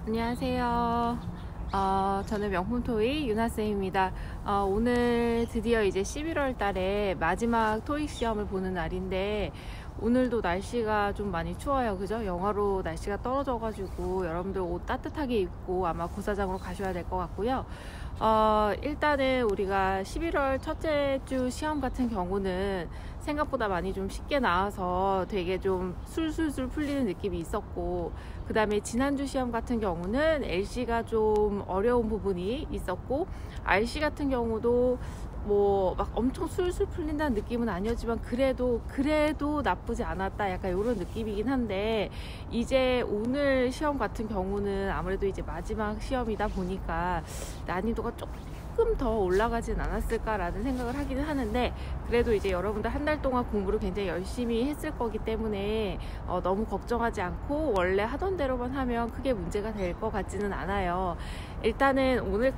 안녕하세요. 저는 명품토익 윤하쌤입니다. 오늘 드디어 이제 11월 달에 마지막 토익 시험을 보는 날인데, 오늘도 날씨가 좀 많이 추워요. 그죠? 영하로 날씨가 떨어져가지고 여러분들 옷 따뜻하게 입고 아마 고사장으로 가셔야 될 것 같고요. 일단은 우리가 11월 첫째 주 시험 같은 경우는 생각보다 많이 좀 쉽게 나와서 되게 좀 술술술 풀리는 느낌이 있었고, 그 다음에 지난주 시험 같은 경우는 LC가 좀 어려운 부분이 있었고, RC 같은 경우도 뭐 막 엄청 술술 풀린다는 느낌은 아니었지만 그래도 나쁘지 않았다, 약간 이런 느낌이긴 한데, 이제 오늘 시험 같은 경우는 아무래도 이제 마지막 시험이다 보니까 난이도가 조금 더 올라가진 않았을까라는 생각을 하기는 하는데, 그래도 이제 여러분들 한 달 동안 공부를 굉장히 열심히 했을 거기 때문에 너무 걱정하지 않고 원래 하던 대로만 하면 크게 문제가 될 것 같지는 않아요. 일단은 오늘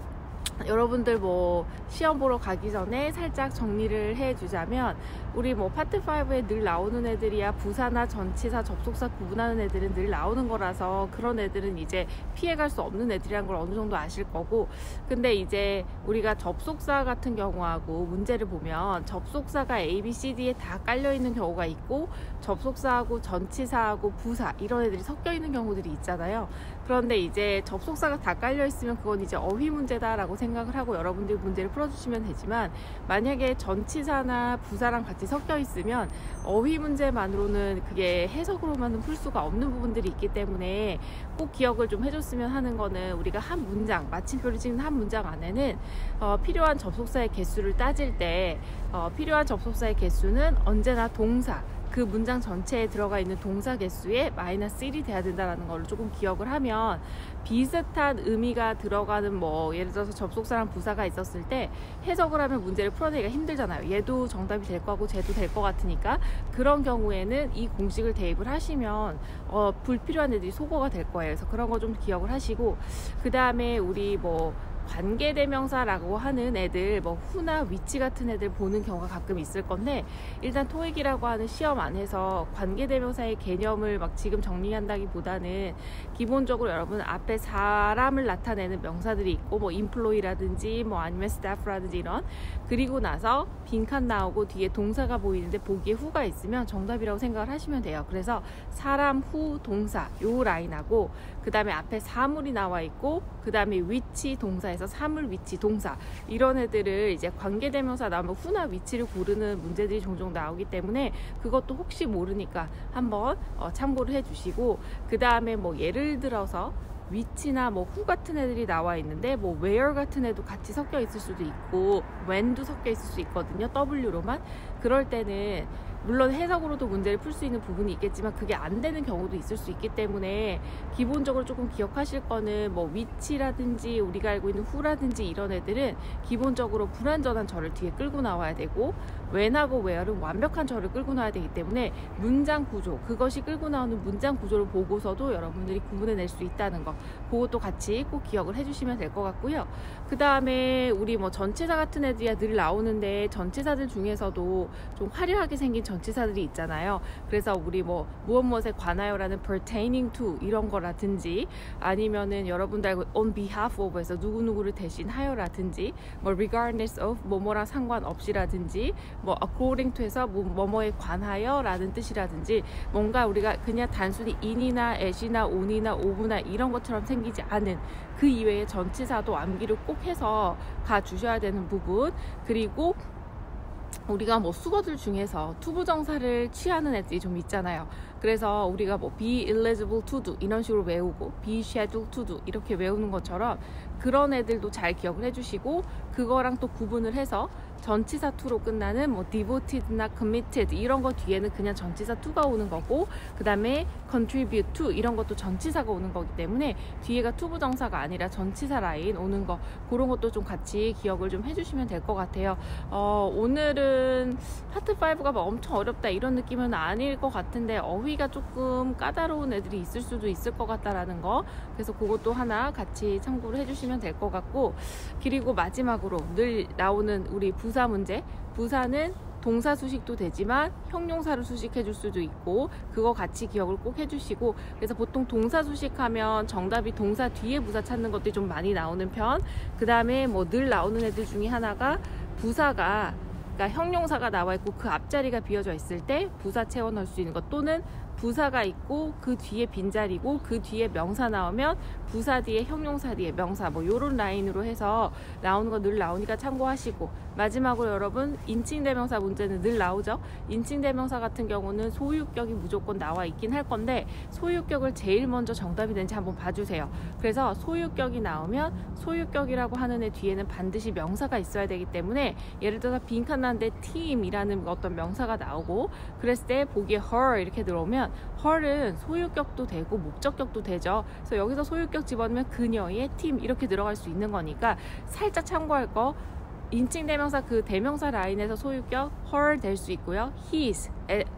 여러분들 뭐 시험 보러 가기 전에 살짝 정리를 해주자면, 우리 뭐 파트 5에 늘 나오는 애들이야 부사나 전치사, 접속사 구분하는 애들은 늘 나오는 거라서 그런 애들은 이제 피해갈 수 없는 애들이란 걸 어느 정도 아실 거고, 근데 이제 우리가 접속사 같은 경우하고 문제를 보면 접속사가 A, B, C, D에 다 깔려 있는 경우가 있고, 접속사하고 전치사하고 부사 이런 애들이 섞여 있는 경우들이 있잖아요. 그런데 이제 접속사가 다 깔려 있으면 그건 이제 어휘 문제다라고 생각을 하고 여러분들이 문제를 풀어주시면 되지만, 만약에 전치사나 부사랑 같이 섞여 있으면 어휘 문제만으로는 그게 해석으로만은 풀 수가 없는 부분들이 있기 때문에 꼭 기억을 좀 해줬으면 하는 거는, 우리가 한 문장, 마침표를 찍는 한 문장 안에는 필요한 접속사의 개수를 따질 때 필요한 접속사의 개수는 언제나 동사, 그 문장 전체에 들어가 있는 동사 개수의 마이너스 1이 돼야 된다는 걸 조금 기억을 하면, 비슷한 의미가 들어가는 뭐 예를 들어서 접속사랑 부사가 있었을 때 해석을 하면 문제를 풀어내기가 힘들잖아요. 얘도 정답이 될 거고 쟤도 될 것 같으니까, 그런 경우에는 이 공식을 대입을 하시면 불필요한 애들이 소거가 될 거예요. 그래서 그런 거 좀 기억을 하시고, 그 다음에 우리 뭐 관계대명사라고 하는 애들, 뭐 후나 위치 같은 애들 보는 경우가 가끔 있을 건데, 일단 토익이라고 하는 시험 안에서 관계대명사의 개념을 막 지금 정리한다기보다는 기본적으로 여러분 앞에 사람을 나타내는 명사들이 있고, 뭐 employee라든지 뭐 아니면 staff라든지 이런, 그리고 나서 빈칸 나오고 뒤에 동사가 보이는데 보기에 후가 있으면 정답이라고 생각을 하시면 돼요. 그래서 사람, 후, 동사 요 라인하고, 그 다음에 앞에 사물이 나와 있고, 그 다음에 위치 동사에서 사물, 위치, 동사 이런 애들을 이제 관계대명사 나오면 후나 위치를 고르는 문제들이 종종 나오기 때문에 그것도 혹시 모르니까 한번 참고를 해주시고, 그 다음에 뭐 예를 들어서 위치나 뭐 후 같은 애들이 나와 있는데, 뭐 where 같은 애도 같이 섞여 있을 수도 있고 when도 섞여 있을 수 있거든요, W로만. 그럴 때는 물론 해석으로도 문제를 풀 수 있는 부분이 있겠지만 그게 안 되는 경우도 있을 수 있기 때문에, 기본적으로 조금 기억하실 거는 뭐 위치라든지 우리가 알고 있는 후라든지 이런 애들은 기본적으로 불완전한 절을 뒤에 끌고 나와야 되고, when하고 where는 완벽한 절을 끌고 나와야 되기 때문에 문장 구조, 그것이 끌고 나오는 문장 구조를 보고서도 여러분들이 구분해낼 수 있다는 거, 그것도 같이 꼭 기억을 해주시면 될 것 같고요. 그 다음에 우리 뭐 전치사 같은 애들이 늘 나오는데, 전치사들 중에서도 좀 화려하게 생긴 전치사들이 있잖아요. 그래서 우리 뭐 무엇 무엇에 관하여라는 pertaining to 이런 거라든지, 아니면은 여러분들 알고 on behalf of 에서 누구누구를 대신하여라든지, 뭐 regardless of 뭐뭐랑 상관없이라든지, 뭐 according to 해서 뭐뭐에 관하여라는 뜻이라든지, 뭔가 우리가 그냥 단순히 in이나 at이나 on이나 of나 이런 것처럼 생기지 않은 그 이외의 전치사도 암기를 꼭 해서 가 주셔야 되는 부분. 그리고 우리가 뭐 수거들 중에서 투부정사를 취하는 애들이 좀 있잖아요. 그래서 우리가 뭐 be eligible to do 이런 식으로 외우고 be scheduled to do 이렇게 외우는 것처럼 그런 애들도 잘 기억을 해주시고, 그거랑 또 구분을 해서 전치사 to로 끝나는 뭐 devoted나 committed 이런 거 뒤에는 그냥 전치사 to가 오는 거고, 그 다음에 contribute to 이런 것도 전치사가 오는 거기 때문에 뒤에가 투부정사가 아니라 전치사 라인 오는 거, 그런 것도 좀 같이 기억을 좀 해주시면 될 것 같아요. 오늘은 파트 5가 막 엄청 어렵다 이런 느낌은 아닐 것 같은데, 어휘가 조금 까다로운 애들이 있을 수도 있을 것 같다라는 거, 그래서 그것도 하나 같이 참고를 해주시면 될 것 같고, 그리고 마지막으로 늘 나오는 우리 부사 문제, 부사는 동사 수식도 되지만 형용사로 수식해 줄 수도 있고, 그거 같이 기억을 꼭 해주시고, 그래서 보통 동사 수식하면 정답이 동사 뒤에 부사 찾는 것들이 좀 많이 나오는 편. 그 다음에 뭐 늘 나오는 애들 중에 하나가 부사가, 그러니까 형용사가 나와 있고 그 앞자리가 비어져 있을 때 부사 채워 넣을 수 있는 것, 또는 부사가 있고 그 뒤에 빈자리고 그 뒤에 명사 나오면 부사 뒤에 형용사 뒤에 명사, 뭐 요런 라인으로 해서 나오는 거 늘 나오니까 참고하시고, 마지막으로 여러분 인칭대명사 문제는 늘 나오죠. 인칭대명사 같은 경우는 소유격이 무조건 나와 있긴 할 건데, 소유격을 제일 먼저 정답이 되는지 한번 봐주세요. 그래서 소유격이 나오면 소유격이라고 하는 애 뒤에는 반드시 명사가 있어야 되기 때문에, 예를 들어서 빈칸 난데 team이라는 어떤 명사가 나오고 그랬을 때 보기에 her 이렇게 들어오면 her은 소유격도 되고 목적격도 되죠. 그래서 여기서 소유격 집어넣으면 그녀의 팀 이렇게 들어갈 수 있는 거니까 살짝 참고할 거, 인칭대명사 그 대명사 라인에서 소유격 her 될 수 있고요. his,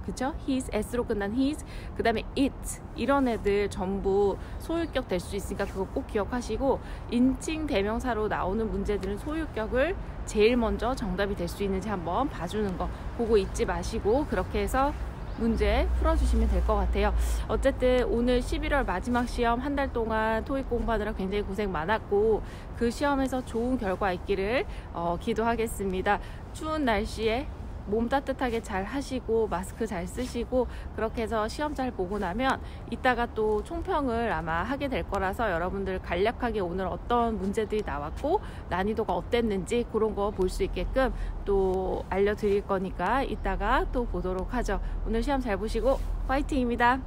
그쵸? his, s로 끝난 his, 그 다음에 it 이런 애들 전부 소유격 될 수 있으니까 그거 꼭 기억하시고, 인칭대명사로 나오는 문제들은 소유격을 제일 먼저 정답이 될 수 있는지 한번 봐주는 거, 그거 잊지 마시고 그렇게 해서 문제 풀어주시면 될 것 같아요. 어쨌든 오늘 11월 마지막 시험 한 달 동안 토익 공부하느라 굉장히 고생 많았고, 그 시험에서 좋은 결과 있기를 기도하겠습니다. 추운 날씨에 몸 따뜻하게 잘 하시고 마스크 잘 쓰시고 그렇게 해서 시험 잘 보고 나면 이따가 또 총평을 아마 하게 될 거라서, 여러분들 간략하게 오늘 어떤 문제들이 나왔고 난이도가 어땠는지 그런 거 볼 수 있게끔 또 알려드릴 거니까 이따가 또 보도록 하죠. 오늘 시험 잘 보시고 화이팅입니다.